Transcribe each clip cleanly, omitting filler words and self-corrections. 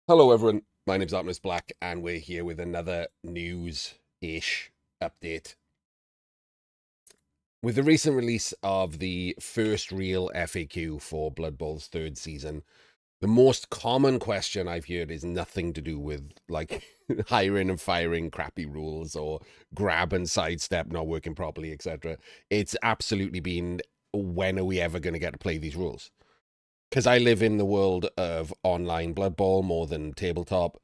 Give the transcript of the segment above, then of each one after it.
Hello, everyone. My name's Optimus Black, and we're here with another news-ish update. With the recent release of the first real FAQ for Blood Bowl's third season, the most common question I've heard is nothing to do with like hiring and firing crappy rules or grab and sidestep not working properly, etc. It's absolutely been, when are we ever going to get to play these rules? Because I live in the world of online Blood Bowl more than tabletop.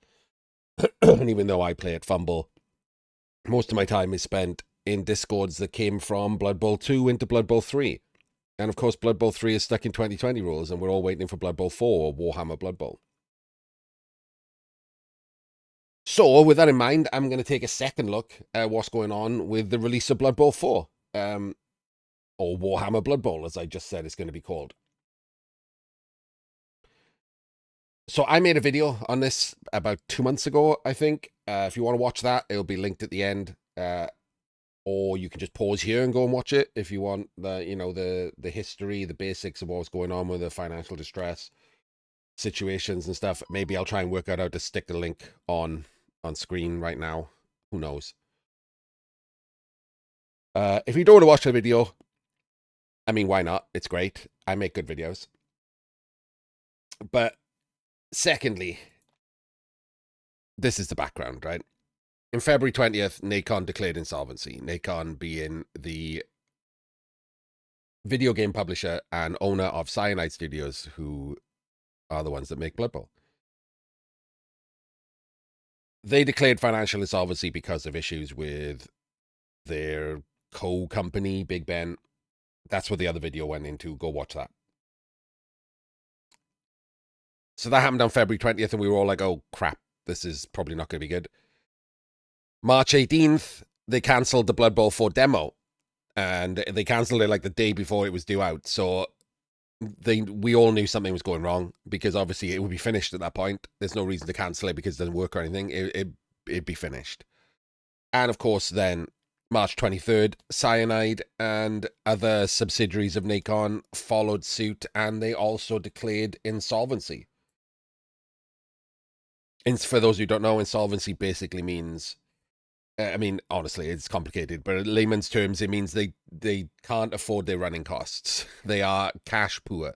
And even though I play at Fumble, most of my time is spent in discords that came from Blood Bowl 2 into Blood Bowl 3. And of course, Blood Bowl 3 is stuck in 2020 rules, and we're all waiting for Blood Bowl 4 or Warhammer Blood Bowl. So, with that in mind, I'm going to take a second look at what's going on with the release of Blood Bowl 4, or Warhammer Blood Bowl, as I just said it's going to be called. So, I made a video on this about 2 months ago, I think. If you want to watch that, it'll be linked at the end. Or you can just pause here and go and watch it if you want the history, the basics of what's going on with the financial distress situations and stuff. Maybe I'll try and work out how to stick the link on screen right now. Who knows? If you don't want to watch the video, I mean, why not? It's great. I make good videos. But secondly, this is the background, right? In February 20th, Nacon declared insolvency. Nacon being the video game publisher and owner of Cyanide Studios, who are the ones that make Blood Bowl. They declared financial insolvency because of issues with their co-company, Big Ben. That's what the other video went into. Go watch that. So that happened on February 20th, and we were all like, oh, crap, this is probably not going to be good. March 18th, they cancelled the Blood Bowl 4 demo, and they cancelled it like the day before it was due out. So we all knew something was going wrong, because obviously it would be finished at that point. There's no reason to cancel it because it doesn't work or anything. It'd be finished. And of course, then March 23rd, Cyanide and other subsidiaries of Nacon followed suit, and they also declared insolvency. And for those who don't know, insolvency basically means, I mean, honestly, it's complicated, but in layman's terms, it means they can't afford their running costs. They are cash poor.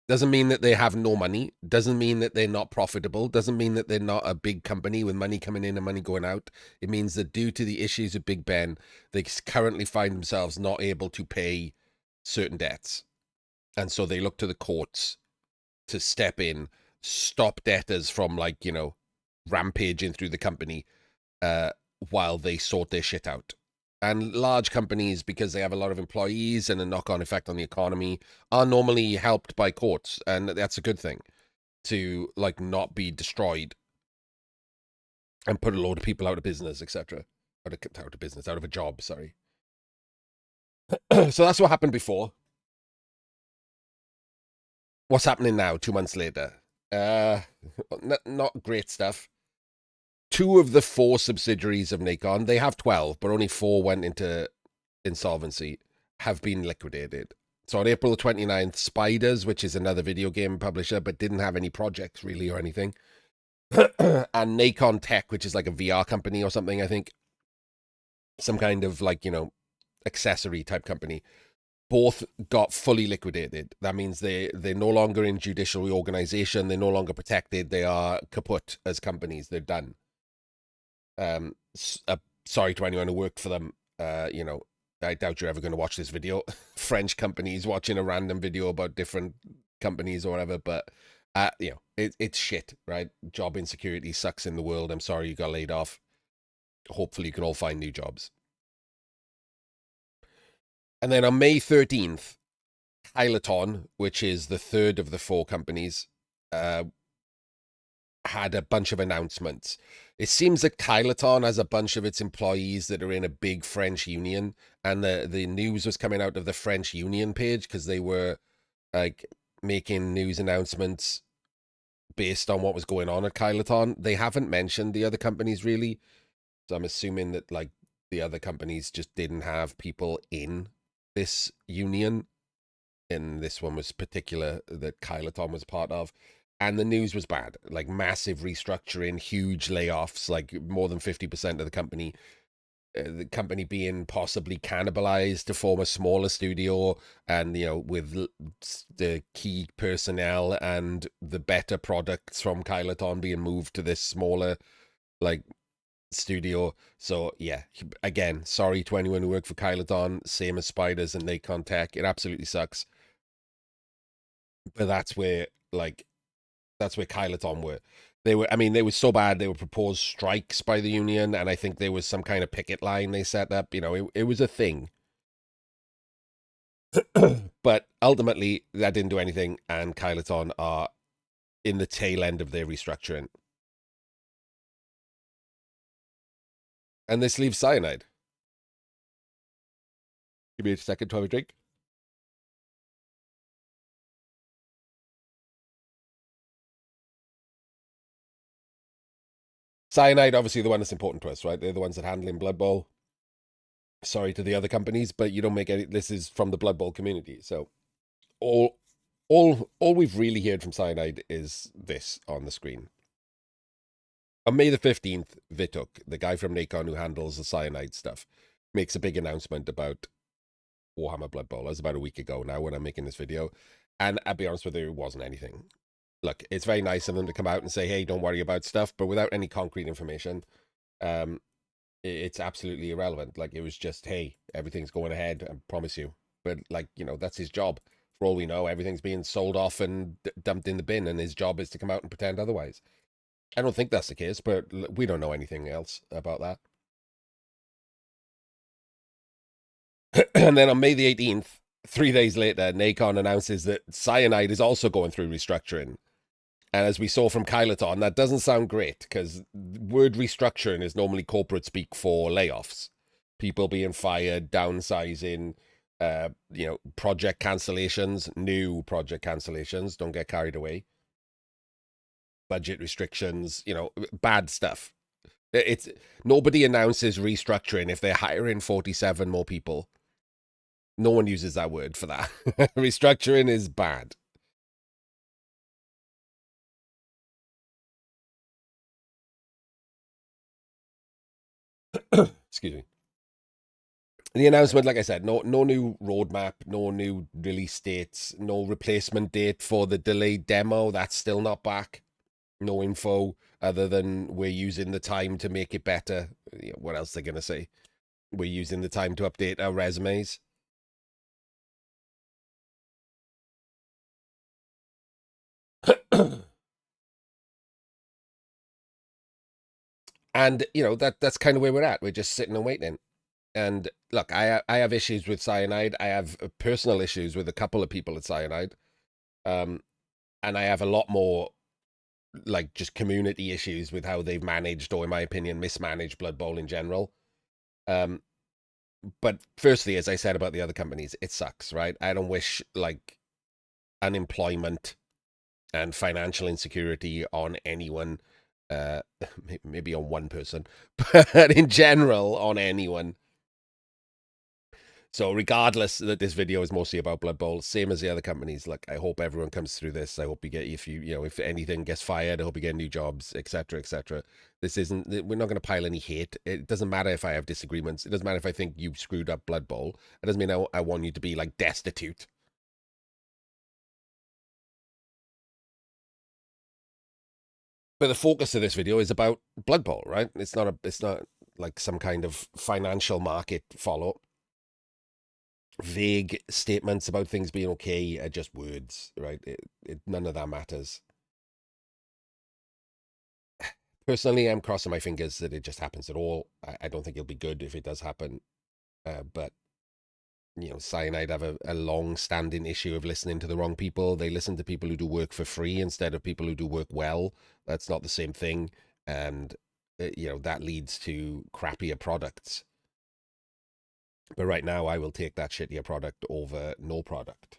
Doesn't mean that they have no money. Doesn't mean that they're not profitable. Doesn't mean that they're not a big company with money coming in and money going out. It means that due to the issues of Big Ben, they currently find themselves not able to pay certain debts. And so they look to the courts to step in, stop debtors from, like, rampaging through the company while they sort their shit out. And large companies, because they have a lot of employees and a knock-on effect on the economy, are normally helped by courts, and that's a good thing, to like not be destroyed and put a load of people out of business, etc. Out of a job. Sorry. So that's what happened before. What's happening now? 2 months later, uh, not great stuff. Two of the four subsidiaries of Nacon, they have 12, but only four went into insolvency, have been liquidated. So on April 29th, Spiders, which is another video game publisher, but didn't have any projects really or anything, and Nacon Tech, which is like a VR company or something, I think, some kind of like, accessory type company, both got fully liquidated. That means they're no longer in judicial reorganization. They're no longer protected. They are kaput as companies. They're done. Sorry to anyone who worked for them. I doubt you're ever going to watch this video. French companies watching a random video about different companies or whatever, but it's shit, right? Job insecurity sucks in the world. I'm sorry you got laid off. Hopefully you can all find new jobs. And then on May 13th, Hylaton, which is the third of the four companies, had a bunch of announcements. It seems that Kyloton has a bunch of its employees that are in a big French union, and the news was coming out of the French union page because they were like making news announcements based on what was going on at Kyloton. They haven't mentioned the other companies really, so I'm assuming that like the other companies just didn't have people in this union, and this one was particular that Kyloton was part of. And the news was bad, like massive restructuring, huge layoffs, like more than 50% of the company being possibly cannibalized to form a smaller studio, and with the key personnel and the better products from Kyloton being moved to this smaller like studio. So yeah, again, sorry to anyone who worked for Kyloton, same as Spiders and Nacon Tech, it absolutely sucks. But that's where Kyloton were. They were, I mean, they were so bad. They were proposed strikes by the union, and I think there was some kind of picket line they set up. It was a thing. But ultimately, that didn't do anything, and Kyloton are in the tail end of their restructuring. And this leaves Cyanide. Give me a second to have a drink. Cyanide, obviously, the one that's important to us, right? They're the ones that handle in Blood Bowl. Sorry to the other companies, but you don't make any. This is from the Blood Bowl community, so all, all we've really heard from Cyanide is this on the screen. On May the 15th, Vituk, the guy from Nacon who handles the Cyanide stuff, makes a big announcement about Warhammer Blood Bowl. That was about a week ago now when I'm making this video. And I'll be honest with you, it wasn't anything. Look, it's very nice of them to come out and say, hey, don't worry about stuff, but without any concrete information, um, it's absolutely irrelevant. Like, it was just, hey, everything's going ahead, I promise you. But, like, that's his job. For all we know, everything's being sold off and dumped in the bin, and his job is to come out and pretend otherwise. I don't think that's the case, but we don't know anything else about that. And then on May the 18th, 3 days later, Nacon announces that Cyanide is also going through restructuring. And as we saw from Kyloton, that doesn't sound great because word restructuring is normally corporate speak for layoffs, people being fired, downsizing, project cancellations, new project cancellations. Don't get carried away. Budget restrictions, bad stuff. It's nobody announces restructuring if they're hiring 47 more people. No one uses that word for that. Restructuring is bad. Excuse me. The announcement, like I said, no new roadmap, no new release dates, no replacement date for the delayed demo. That's still not back. No info other than we're using the time to make it better. What else are they gonna say? We're using the time to update our resumes. And that's kind of where we're at. We're just sitting and waiting. And look, I have issues with Cyanide. I have personal issues with a couple of people at Cyanide. Um, and I have a lot more like just community issues with how they've managed, or in my opinion, mismanaged Blood Bowl in general. Um, but firstly, as I said about the other companies, it sucks, right? I don't wish like unemployment and financial insecurity on anyone. Uh, maybe on one person, but in general on anyone. So regardless that this video is mostly about Blood Bowl, same as the other companies, like I hope everyone comes through this. I hope you get, if anything gets fired, I hope you get new jobs, etc., etc. This isn't, we're not going to pile any hate. It doesn't matter if I have disagreements. It doesn't matter if I think you screwed up Blood Bowl. It doesn't mean I want you to be like destitute. But the focus of this video is about Blood Bowl, right? It's not like some kind of financial market follow. Vague statements about things being okay are just words, right? None of that matters. Personally, I'm crossing my fingers that it just happens at all. I don't think it'll be good if it does happen. But Cyanide have a long-standing issue of listening to the wrong people. They listen to people who do work for free instead of people who do work well. That's not the same thing, and that leads to crappier products. But right now, I will take that shittier product over no product.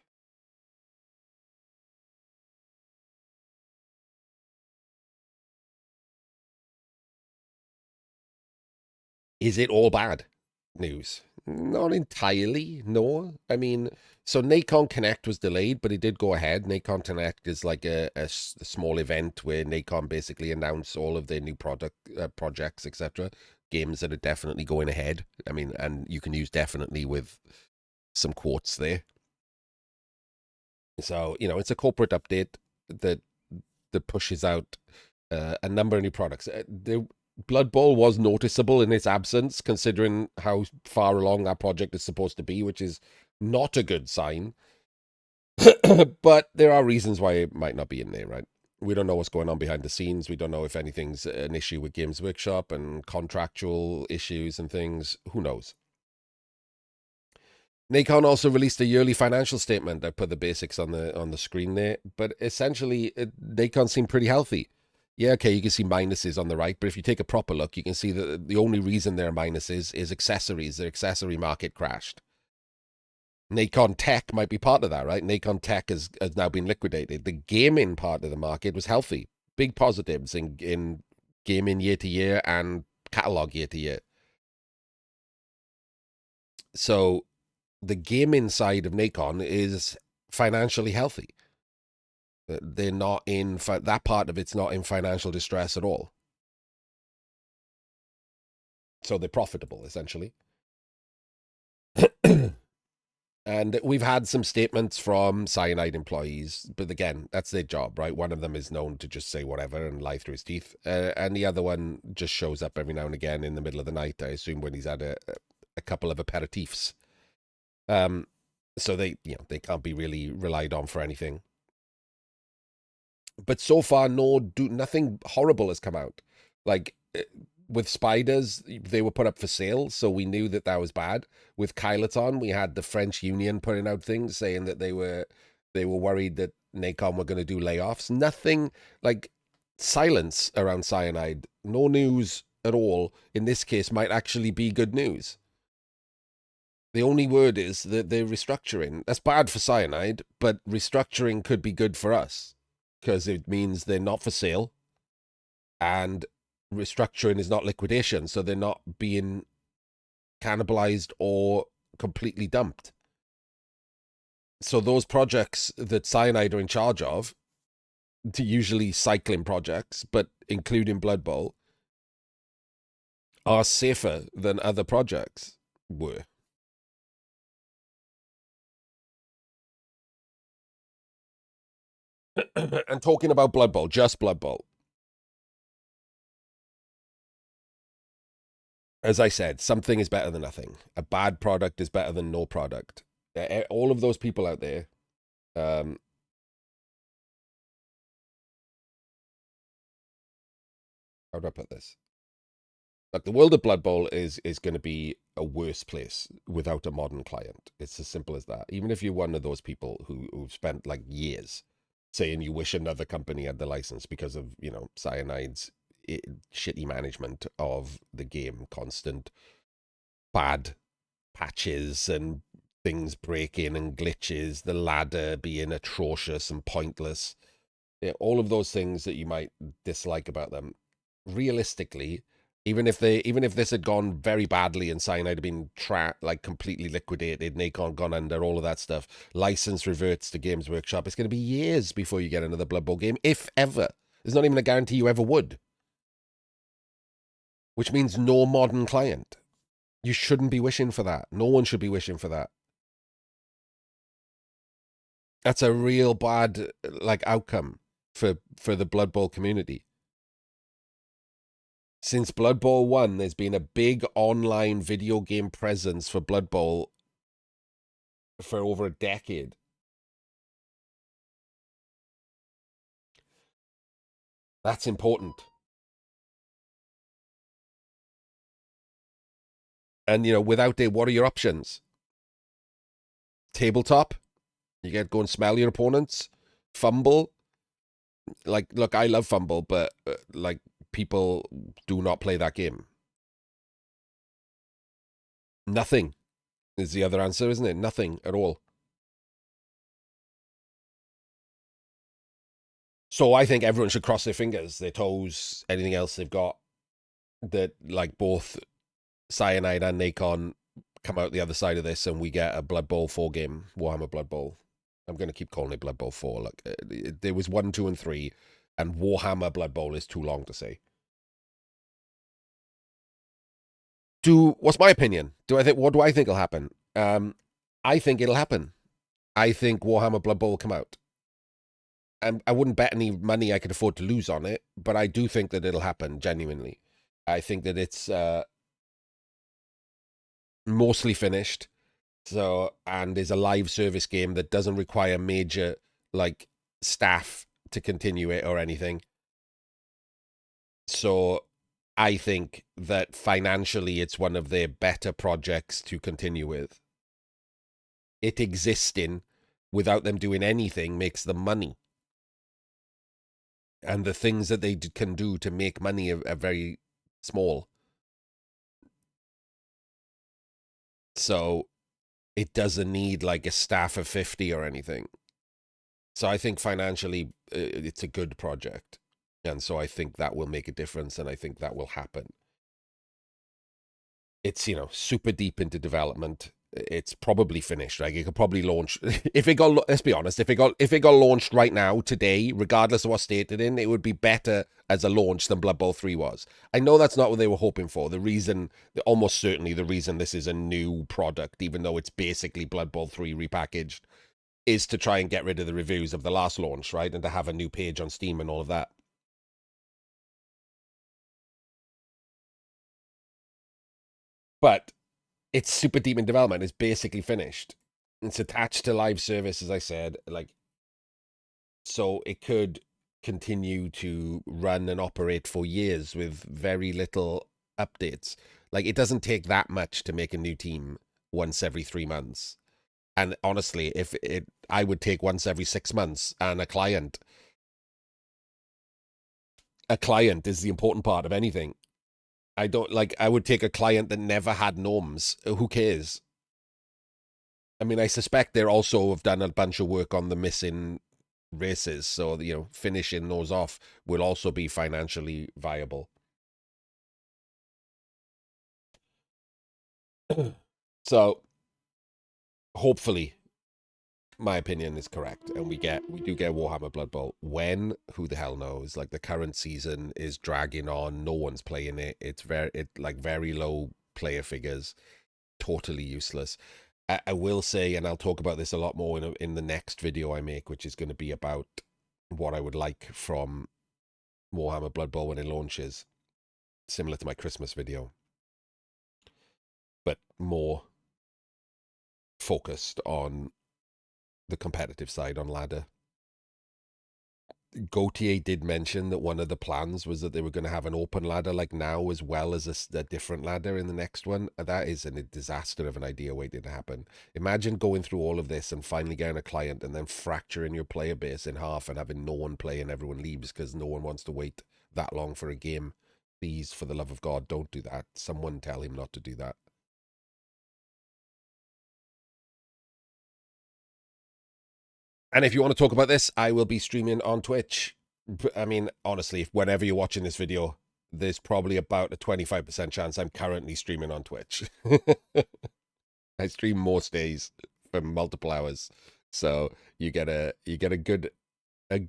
Is it all bad news? Not entirely, no. I mean, So Nacon Connect was delayed, but it did go ahead. Nacon Connect is like a small event where Nacon basically announce all of their new product projects, etc. Games that are definitely going ahead. I mean, and you can use definitely with some quotes there. So it's a corporate update that pushes out a number of new products. The Blood Bowl was noticeable in its absence, considering how far along that project is supposed to be, which is not a good sign. But there are reasons why it might not be in there, right? We don't know what's going on behind the scenes. We don't know if anything's an issue with Games Workshop and contractual issues and things. Who knows? Nacon also released a yearly financial statement. I put the basics on the screen there, but essentially, Nacon seemed pretty healthy. Yeah, okay, you can see minuses on the right, but if you take a proper look, you can see that the only reason there are minuses is accessories. The accessory market crashed. Nacon Tech might be part of that, right? Nacon Tech has now been liquidated. The gaming part of the market was healthy. Big positives in gaming year to year and catalog year to year. So the gaming side of Nacon is financially healthy. They're not in that part of it's not in financial distress at all. So they're profitable essentially. And we've had some statements from Cyanide employees, but again, that's their job, right? One of them is known to just say whatever and lie through his teeth, and the other one just shows up every now and again in the middle of the night. I assume when he's had a couple of aperitifs. So they can't be really relied on for anything. But so far, nothing horrible has come out. Like with spiders, they were put up for sale, so we knew that was bad. With Kyloton, we had the French Union putting out things saying that they were worried that Nacon were going to do layoffs. Nothing, like silence around Cyanide. No news at all. In this case, might actually be good news. The only word is that they're restructuring. That's bad for Cyanide, but restructuring could be good for us because it means they're not for sale and restructuring is not liquidation. So they're not being cannibalized or completely dumped. So those projects that Cyanide are in charge of, usually cycling projects, but including Blood Bowl, are safer than other projects were. And talking about Blood Bowl, just Blood Bowl. As I said, something is better than nothing. A bad product is better than no product. All of those people out there, how do I put this? Like the world of Blood Bowl is going to be a worse place without a modern client. It's as simple as that. Even if you're one of those people who've spent like years saying you wish another company had the license because of Cyanide's shitty management of the game, constant bad patches and things breaking and glitches, the ladder being atrocious and pointless. Yeah, all of those things that you might dislike about them. Realistically, even if this had gone very badly and Cyanide had been like completely liquidated, Nacon gone under, all of that stuff, license reverts to Games Workshop, it's going to be years before you get another Blood Bowl game, if ever. There's not even a guarantee you ever would. Which means no modern client. You shouldn't be wishing for that. No one should be wishing for that. That's a real bad outcome for the Blood Bowl community. Since Blood Bowl 1, there's been a big online video game presence for Blood Bowl for over a decade. That's important. And, without it, what are your options? Tabletop? You get go and smell your opponents? Fumble? Look, I love Fumble, but, people do not play that game. Nothing is the other answer, isn't it? Nothing at all. So I think everyone should cross their fingers, their toes, anything else they've got that both Cyanide and Nacon come out the other side of this and we get a Blood Bowl 4 game, Warhammer Blood Bowl. I'm going to keep calling it Blood Bowl 4. Like, there was 1, 2, and 3, and Warhammer Blood Bowl is too long to say. What's my opinion? What do I think will happen? I think it'll happen. I think Warhammer Blood Bowl will come out. And I wouldn't bet any money I could afford to lose on it, but I do think that it'll happen, genuinely. I think that it's mostly finished. So, and is a live service game that doesn't require major, like, staff to continue it or anything. So, I think that financially it's one of their better projects to continue with. It existing without them doing anything makes them money. And the things that they can do to make money are very small. So it doesn't need like a staff of 50 or anything. So I think financially it's a good project. And so I think that will make a difference, and I think that will happen. It's, super deep into development. It's probably finished, right? It could probably launch if it got, let's be honest, if it got launched right now today, regardless of what state it's in, it would be better as a launch than Blood Bowl 3 was. I know that's not what they were hoping for. Almost certainly the reason this is a new product, even though it's basically Blood Bowl 3 repackaged, is to try and get rid of the reviews of the last launch, right? And to have a new page on Steam and all of that. But it's super deep in development. It's basically finished. It's attached to live service, as I said. Like, so it could continue to run and operate for years with very little updates. Like, it doesn't take that much to make a new team once every 3 months. And honestly, I would take once every 6 months. And a client is the important part of anything. I would take a client that never had norms. Who cares? I mean, I suspect they also have done a bunch of work on the missing races. So, finishing those off will also be financially viable. So, hopefully, my opinion is correct, and we do get Warhammer Blood Bowl. When? Who the hell knows? Like, the current season is dragging on. No one's playing it. It's very low player figures. Totally useless. I will say, and I'll talk about this a lot more in the next video I make, which is going to be about what I would like from Warhammer Blood Bowl when it launches, similar to my Christmas video, but more focused on the competitive side on ladder. Gautier did mention that one of the plans was that they were going to have an open ladder like now, as well as a different ladder in the next one. That is a disaster of an idea waiting to happen. Imagine going through all of this and finally getting a client and then fracturing your player base in half and having no one play and everyone leaves because no one wants to wait that long for a game. Please, for the love of God, don't do that. Someone tell him not to do that. And if you want to talk about this, I will be streaming on Twitch. I mean, honestly, whenever you're watching this video, there's probably about a 25% chance I'm currently streaming on Twitch. I stream most days for multiple hours. So you get a a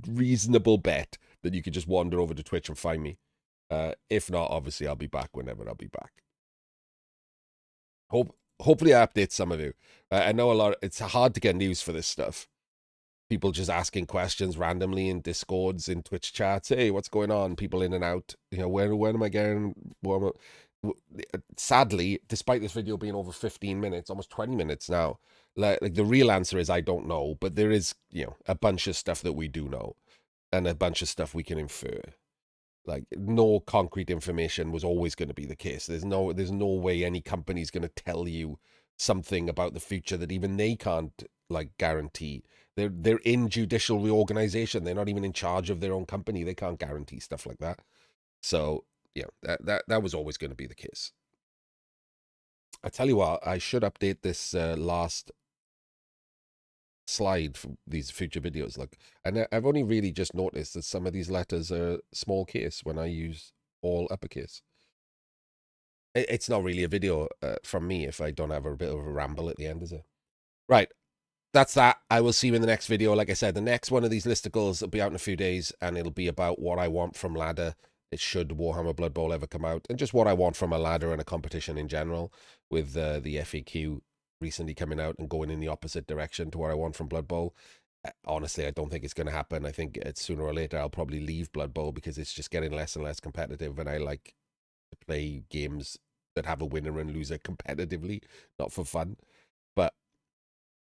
reasonable bet that you could just wander over to Twitch and find me. If not, obviously I'll be back whenever I'll be back. Hopefully I update some of you. I know it's hard to get news for this stuff. People just asking questions randomly in Discords, in Twitch chats. Hey, what's going on? People in and out. When am I getting warm up? Sadly, despite this video being over 15 minutes, almost 20 minutes now, like the real answer is I don't know, but there is, a bunch of stuff that we do know and a bunch of stuff we can infer. Like, no concrete information was always going to be the case. There's no way any company's going to tell you something about the future that even they can't like guarantee. They're in judicial reorganization. They're not even in charge of their own company. They can't guarantee stuff like that. So that was always going to be the case. I tell you what, I should update this last slide for these future videos. Like, and I've only really just noticed that some of these letters are small case when I use all uppercase. It's not really a video from me if I don't have a bit of a ramble at the end, is it? Right. That's that. I will see you in the next video. Like I said, the next one of these listicles will be out in a few days, and it'll be about what I want from ladder. It should Warhammer Blood Bowl ever come out, and just what I want from a ladder and a competition in general, with the FAQ recently coming out and going in the opposite direction to what I want from Blood Bowl. Honestly, I don't think it's going to happen. I think it's sooner or later I'll probably leave Blood Bowl because it's just getting less and less competitive, and I like to play games that have a winner and loser competitively, not for fun. But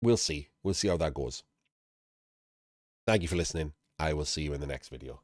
we'll see. We'll see how that goes. Thank you for listening. I will see you in the next video.